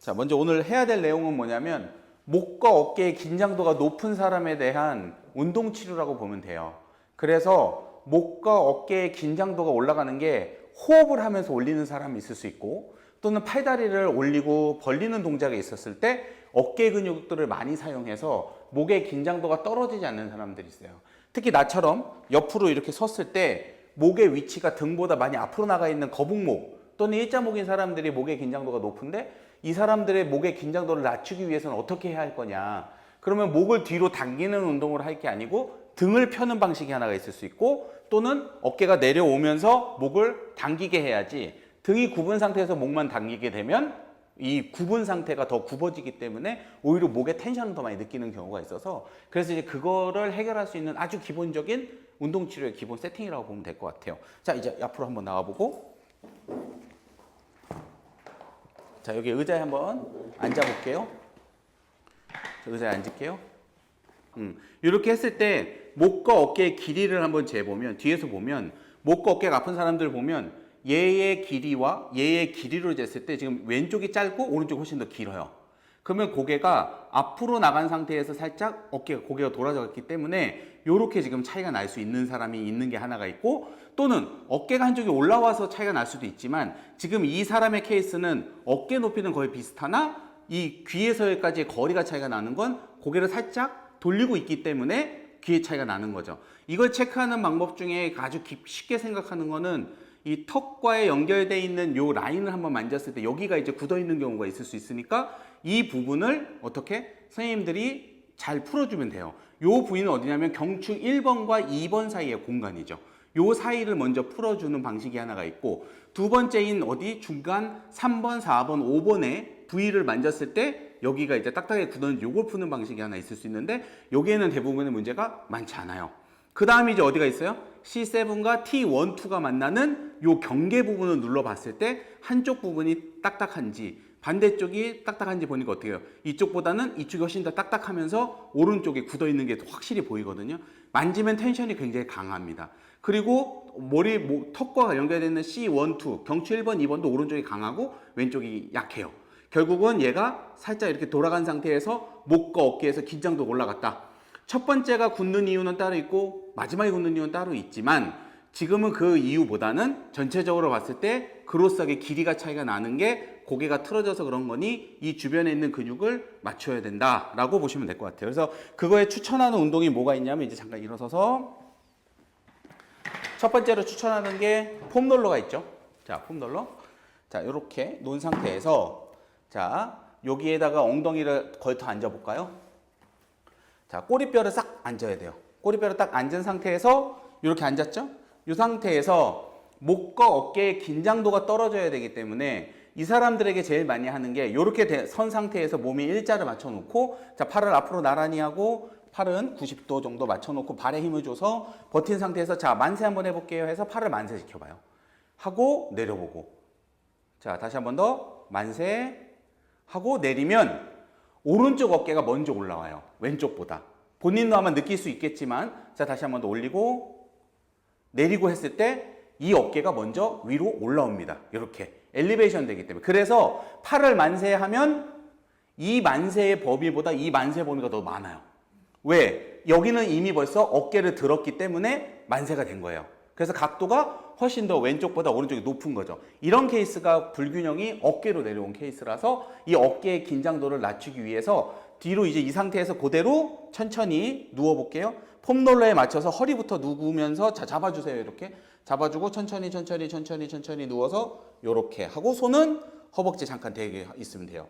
자, 먼저 오늘 해야 될 내용은 뭐냐면 목과 어깨의 긴장도가 높은 사람에 대한 운동 치료라고 보면 돼요. 그래서 목과 어깨의 긴장도가 올라가는 게 호흡을 하면서 올리는 사람이 있을 수 있고, 또는 팔다리를 올리고 벌리는 동작이 있었을 때 어깨 근육들을 많이 사용해서 목의 긴장도가 떨어지지 않는 사람들이 있어요. 특히 나처럼 옆으로 이렇게 섰을 때 목의 위치가 등보다 많이 앞으로 나가 있는 거북목 또는 일자목인 사람들이 목의 긴장도가 높은데, 이 사람들의 목의 긴장도를 낮추기 위해서는 어떻게 해야 할 거냐. 그러면 목을 뒤로 당기는 운동을 할 게 아니고 등을 펴는 방식이 하나가 있을 수 있고, 또는 어깨가 내려오면서 목을 당기게 해야지, 등이 굽은 상태에서 목만 당기게 되면 이 굽은 상태가 더 굽어지기 때문에 오히려 목에 텐션을 더 많이 느끼는 경우가 있어서, 그래서 이제 그거를 해결할 수 있는 아주 기본적인 운동치료의 기본 세팅이라고 보면 될 것 같아요. 자, 이제 앞으로 한번 나와보고, 자, 여기 의자에 한번 앉아볼게요. 의자에 앉을게요. 이렇게 했을 때 목과 어깨의 길이를 한번 재보면, 뒤에서 보면 목과 어깨가 아픈 사람들 보면 얘의 길이와 얘의 길이로 쟀을 때 지금 왼쪽이 짧고 오른쪽이 훨씬 더 길어요. 그러면 고개가 앞으로 나간 상태에서 살짝 고개가 돌아졌기 때문에 이렇게 지금 차이가 날 수 있는 사람이 있는 게 하나가 있고, 또는 어깨가 한쪽이 올라와서 차이가 날 수도 있지만 지금 이 사람의 케이스는 어깨 높이는 거의 비슷하나 이 귀에서까지의 거리가 차이가 나는 건 고개를 살짝 돌리고 있기 때문에 귀의 차이가 나는 거죠. 이걸 체크하는 방법 중에 아주 쉽게 생각하는 거는 이 턱과에 연결되어 있는 요 라인을 한번 만졌을 때 여기가 이제 굳어 있는 경우가 있을 수 있으니까 이 부분을 어떻게 선생님들이 잘 풀어주면 돼요. 요 부위는 어디냐면 경추 1번과 2번 사이의 공간이죠. 요 사이를 먼저 풀어주는 방식이 하나가 있고, 두 번째인 어디 중간 3번, 4번, 5번의 부위를 만졌을 때 여기가 이제 딱딱하게 굳어있는 요걸 푸는 방식이 하나 있을 수 있는데, 여기에는 대부분의 문제가 많지 않아요. 그 다음에 이제 어디가 있어요? C7과 T12가 만나는 요 경계 부분을 눌러봤을 때 한쪽 부분이 딱딱한지 반대쪽이 딱딱한지 보니까 어떻게 해요? 이쪽보다는 이쪽이 훨씬 더 딱딱하면서 오른쪽에 굳어있는 게 확실히 보이거든요. 만지면 텐션이 굉장히 강합니다. 그리고 턱과 연결되어 있는 C1, 2, 경추 1번, 2번도 오른쪽이 강하고 왼쪽이 약해요. 결국은 얘가 살짝 이렇게 돌아간 상태에서 목과 어깨에서 긴장도가 올라갔다. 첫 번째가 굳는 이유는 따로 있고 마지막에 굳는 이유는 따로 있지만, 지금은 그 이유보다는 전체적으로 봤을 때 그로스하게 길이가 차이가 나는 게 고개가 틀어져서 그런 거니 이 주변에 있는 근육을 맞춰야 된다라고 보시면 될 것 같아요. 그래서 그거에 추천하는 운동이 뭐가 있냐면, 이제 잠깐 일어서서 첫 번째로 추천하는 게 폼롤러가 있죠. 자, 폼롤러. 자, 이렇게 놓은 상태에서, 자, 여기에다가 엉덩이를 걸터 앉아볼까요? 자, 꼬리뼈를 싹 앉아야 돼요. 꼬리뼈를 딱 앉은 상태에서 이렇게 앉았죠? 이 상태에서 목과 어깨의 긴장도가 떨어져야 되기 때문에 이 사람들에게 제일 많이 하는 게 이렇게 선 상태에서 몸이 일자를 맞춰 놓고, 자, 팔을 앞으로 나란히 하고 팔은 90도 정도 맞춰 놓고 발에 힘을 줘서 버틴 상태에서, 자, 만세 한번 해볼게요 해서 팔을 만세 시켜봐요. 하고 내려보고, 자, 다시 한번 더 만세 하고 내리면 오른쪽 어깨가 먼저 올라와요. 왼쪽보다. 본인도 아마 느낄 수 있겠지만, 자, 다시 한번 더 올리고 내리고 했을 때 이 어깨가 먼저 위로 올라옵니다. 이렇게 엘리베이션 되기 때문에. 그래서 팔을 만세하면 이 만세의 범위보다 이 만세 범위가 더 많아요. 왜? 여기는 이미 벌써 어깨를 들었기 때문에 만세가 된 거예요. 그래서 각도가 훨씬 더 왼쪽보다 오른쪽이 높은 거죠. 이런 케이스가 불균형이 어깨로 내려온 케이스라서 이 어깨의 긴장도를 낮추기 위해서 뒤로 이제 이 상태에서 그대로 천천히 누워볼게요. 폼롤러에 맞춰서 허리부터 누우면서, 자, 잡아주세요. 이렇게 잡아주고 천천히 누워서 이렇게 하고 손은 허벅지 잠깐 대게 있으면 돼요.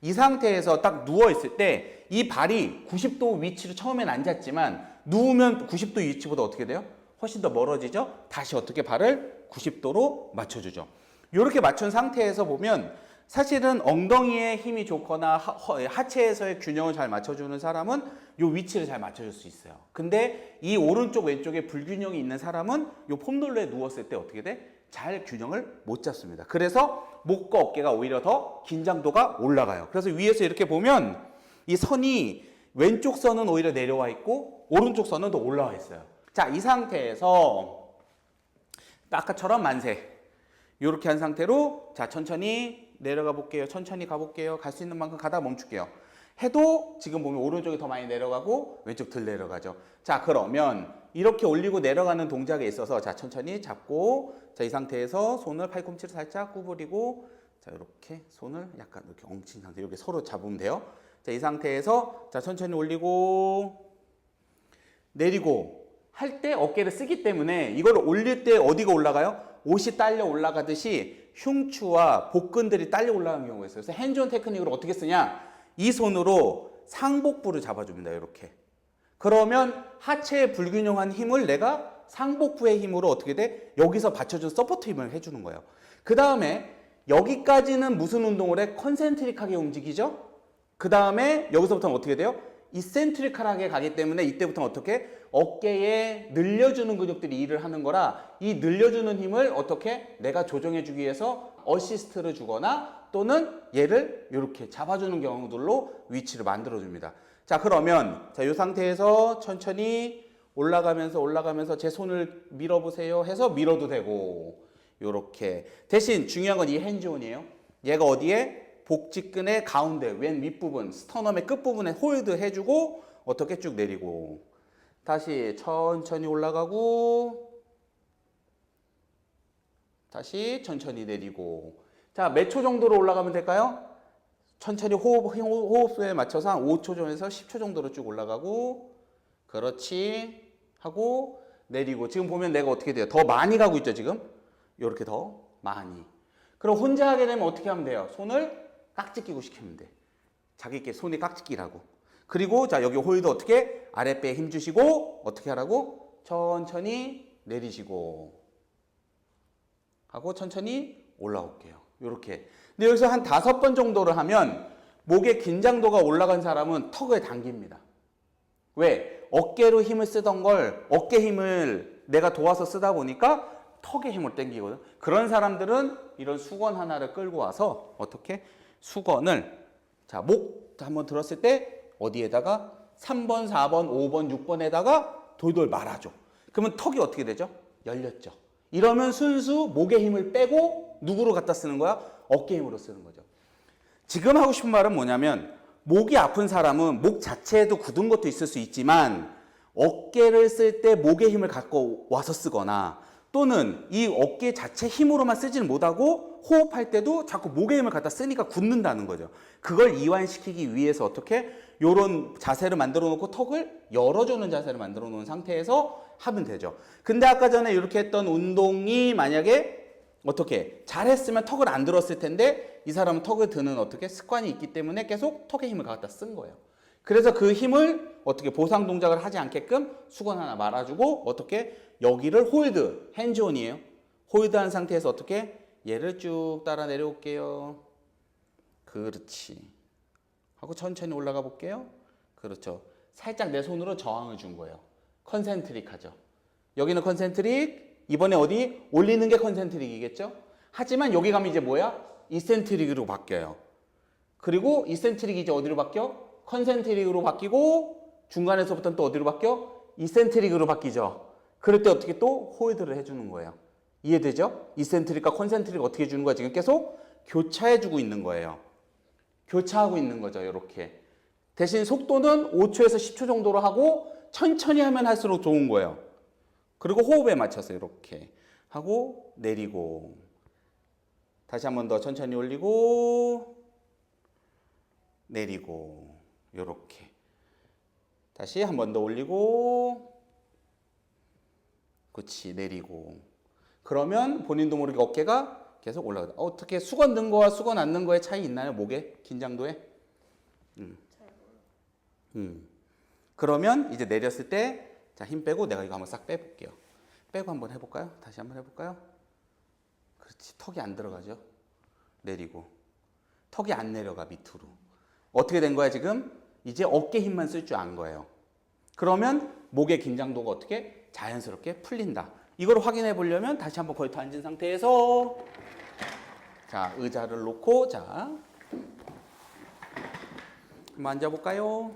이 상태에서 딱 누워있을 때 이 발이 90도 위치로 처음엔 앉았지만 누우면 90도 위치보다 어떻게 돼요? 훨씬 더 멀어지죠? 다시 어떻게 발을 90도로 맞춰주죠. 이렇게 맞춘 상태에서 보면 사실은 엉덩이에 힘이 좋거나 하체에서의 균형을 잘 맞춰주는 사람은 이 위치를 잘 맞춰줄 수 있어요. 근데 이 오른쪽 왼쪽에 불균형이 있는 사람은 이 폼롤러에 누웠을 때 어떻게 돼? 잘 균형을 못 잡습니다. 그래서 목과 어깨가 오히려 더 긴장도가 올라가요. 그래서 위에서 이렇게 보면 이 선이 왼쪽 선은 오히려 내려와 있고 오른쪽 선은 더 올라와 있어요. 자, 이 상태에서 아까처럼 만세 이렇게 한 상태로, 자, 천천히 내려가 볼게요. 천천히 가볼게요. 갈 수 있는 만큼 가다 멈출게요. 해도 지금 보면 오른쪽이 더 많이 내려가고 왼쪽 덜 내려가죠. 자, 그러면 이렇게 올리고 내려가는 동작에 있어서 자, 천천히 잡고 자, 이 상태에서 손을 팔꿈치를 살짝 구부리고 자, 이렇게 손을 약간 이렇게 엉킨 상태 이렇게 서로 잡으면 돼요. 자, 이 상태에서 자, 천천히 올리고 내리고 할 때 어깨를 쓰기 때문에 이걸 올릴 때 어디가 올라가요? 옷이 딸려 올라가듯이 흉추와 복근들이 딸려 올라가는 경우가 있어요. 그래서 핸즈온 테크닉으로 어떻게 쓰냐? 이 손으로 상복부를 잡아줍니다. 이렇게. 그러면 하체의 불균형한 힘을 내가 상복부의 힘으로 어떻게 돼? 여기서 받쳐준 서포트 힘을 해주는 거예요. 그 다음에 여기까지는 무슨 운동을 해? 컨센트릭하게 움직이죠? 그 다음에 여기서부터는 어떻게 돼요? 이센트릭하게 가기 때문에 이때부터는 어떻게? 어깨에 늘려주는 근육들이 일을 하는 거라 이 늘려주는 힘을 어떻게? 내가 조정해주기 위해서 어시스트를 주거나 또는 얘를 이렇게 잡아주는 경우들로 위치를 만들어줍니다. 자, 그러면 자, 이 상태에서 천천히 올라가면서 제 손을 밀어보세요 해서 밀어도 되고 요렇게. 대신 중요한 건 이 핸즈온이에요. 얘가 어디에? 복직근의 가운데 왼 윗부분 스터넘의 끝부분에 홀드 해주고 어떻게 쭉 내리고 다시 천천히 올라가고 다시 천천히 내리고 자, 몇 초 정도로 올라가면 될까요? 천천히 호흡에 맞춰서 한 5초 전에서 10초 정도로 쭉 올라가고 그렇지 하고 내리고 지금 보면 내가 어떻게 돼요? 더 많이 가고 있죠 지금? 이렇게 더 많이. 그럼 혼자 하게 되면 어떻게 하면 돼요? 손을 깍지 끼고 시키면 돼. 자기께 손이 깍지 끼라고. 그리고 자 여기 홀드 어떻게? 아랫배에 힘 주시고 어떻게 하라고? 천천히 내리시고 하고 천천히 올라올게요. 이렇게. 근데 여기서 한 5번 정도를 하면 목의 긴장도가 올라간 사람은 턱을 당깁니다. 왜? 어깨로 힘을 쓰던 걸 어깨 힘을 내가 도와서 쓰다 보니까 턱에 힘을 당기거든. 그런 사람들은 이런 수건 하나를 끌고 와서 어떻게? 수건을 자, 목 한번 들었을 때 어디에다가 3번, 4번, 5번, 6번에다가 돌돌 말아줘. 그러면 턱이 어떻게 되죠? 열렸죠. 이러면 순수 목의 힘을 빼고 누구로 갖다 쓰는 거야? 어깨 힘으로 쓰는 거죠. 지금 하고 싶은 말은 뭐냐면 목이 아픈 사람은 목 자체에도 굳은 것도 있을 수 있지만 어깨를 쓸 때 목의 힘을 갖고 와서 쓰거나 또는 이 어깨 자체 힘으로만 쓰지는 못하고 호흡할 때도 자꾸 목의 힘을 갖다 쓰니까 굳는다는 거죠. 그걸 이완시키기 위해서 어떻게? 요런 자세를 만들어 놓고 턱을 열어주는 자세를 만들어 놓은 상태에서 하면 되죠. 근데 아까 전에 이렇게 했던 운동이 만약에 어떻게? 잘했으면 턱을 안 들었을 텐데 이 사람은 턱을 드는 어떻게? 습관이 있기 때문에 계속 턱의 힘을 갖다 쓴 거예요. 그래서 그 힘을 어떻게 보상 동작을 하지 않게끔 수건 하나 말아주고 어떻게? 여기를 홀드, 핸즈온이에요. 홀드한 상태에서 어떻게? 얘를 쭉 따라 내려올게요. 그렇지. 하고 천천히 올라가 볼게요. 그렇죠. 살짝 내 손으로 저항을 준 거예요. 컨센트릭 하죠. 여기는 컨센트릭, 이번에 어디? 올리는 게 컨센트릭이겠죠? 하지만 여기 가면 이제 뭐야? 이센트릭으로 바뀌어요. 그리고 이센트릭이 이제 어디로 바뀌어? 컨센트릭으로 바뀌고 중간에서부터는 또 어디로 바뀌어? 이센트릭으로 바뀌죠. 그럴 때 어떻게 또 홀드를 해주는 거예요. 이해되죠? 이센트릭과 컨센트릭 어떻게 해주는 거야? 지금 계속 교차해주고 있는 거예요. 교차하고 있는 거죠. 이렇게. 대신 속도는 5초에서 10초 정도로 하고 천천히 하면 할수록 좋은 거예요. 그리고 호흡에 맞춰서 이렇게 하고 내리고 다시 한 번 더 천천히 올리고 내리고 이렇게 다시 한 번 더 올리고 그렇지 내리고 그러면 본인도 모르게 어깨가 계속 올라가다. 어떻게 수건 든 거와 수건 안 든 거의 차이 있나요? 목에 긴장도에? 그러면 이제 내렸을 때 자, 힘 빼고 내가 이거 한번 싹 빼볼게요. 빼고 한번 해볼까요? 다시 한번 해볼까요? 그렇지. 턱이 안 들어가죠. 내리고 턱이 안 내려가 밑으로. 어떻게 된 거야 지금? 이제 어깨 힘만 쓸 줄 안 거예요. 그러면 목의 긴장도가 어떻게? 자연스럽게 풀린다. 이걸 확인해 보려면 다시 한번 거의 더 앉은 상태에서 자 의자를 놓고 자 한번 앉아볼까요?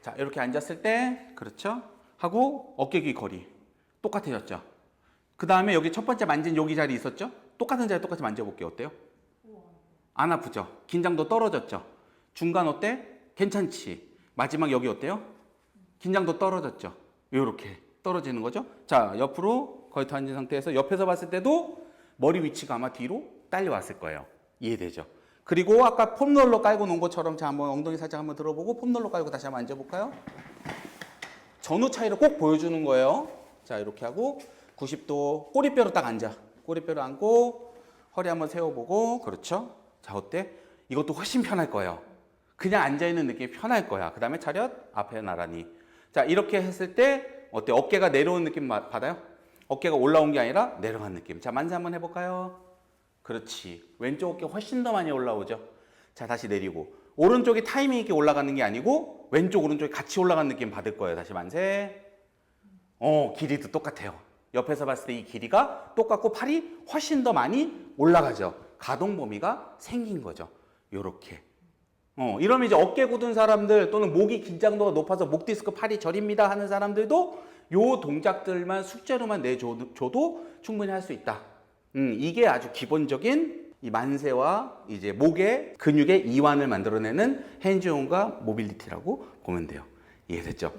자 이렇게 앉았을 때 그렇죠? 하고 어깨 귀 거리 똑같아졌죠? 그 다음에 여기 첫 번째 만진 여기 자리 있었죠? 똑같은 자리 똑같이 만져볼게요. 어때요? 안 아프죠? 긴장도 떨어졌죠? 중간 어때? 괜찮지? 마지막 여기 어때요? 긴장도 떨어졌죠? 요렇게 떨어지는 거죠? 자, 옆으로 거의 앉은 상태에서 옆에서 봤을 때도 머리 위치가 아마 뒤로 딸려왔을 거예요. 이해되죠? 그리고 아까 폼롤러 깔고 놓은 것처럼 자, 한번 엉덩이 살짝 한번 들어보고 폼롤러 깔고 다시 한번 앉아볼까요? 전후 차이를 꼭 보여주는 거예요. 자, 이렇게 하고 90도 꼬리뼈로 딱 앉아. 꼬리뼈로 앉고 허리 한번 세워보고 그렇죠? 자, 어때? 이것도 훨씬 편할 거예요. 그냥 앉아있는 느낌이 편할 거야. 그 다음에 차렷 앞에 나란히. 자, 이렇게 했을 때 어때? 어깨가 내려온 느낌 받아요? 어깨가 올라온 게 아니라 내려간 느낌. 자, 만세 한번 해볼까요? 그렇지. 왼쪽 어깨 훨씬 더 많이 올라오죠? 자, 다시 내리고. 오른쪽이 타이밍 있게 올라가는 게 아니고 왼쪽 오른쪽이 같이 올라가는 느낌 받을 거예요. 다시 만세. 길이도 똑같아요. 옆에서 봤을 때 이 길이가 똑같고 팔이 훨씬 더 많이 올라가죠. 가동 범위가 생긴 거죠. 요렇게. 이러면 이제 어깨 굳은 사람들 또는 목이 긴장도가 높아서 목 디스크 팔이 저립니다 하는 사람들도 요 동작들만 숙제로만 내줘도 충분히 할 수 있다. 이게 아주 기본적인 이 만세와 이제 목의 근육의 이완을 만들어내는 핸즈온과 모빌리티라고 보면 돼요. 이해됐죠?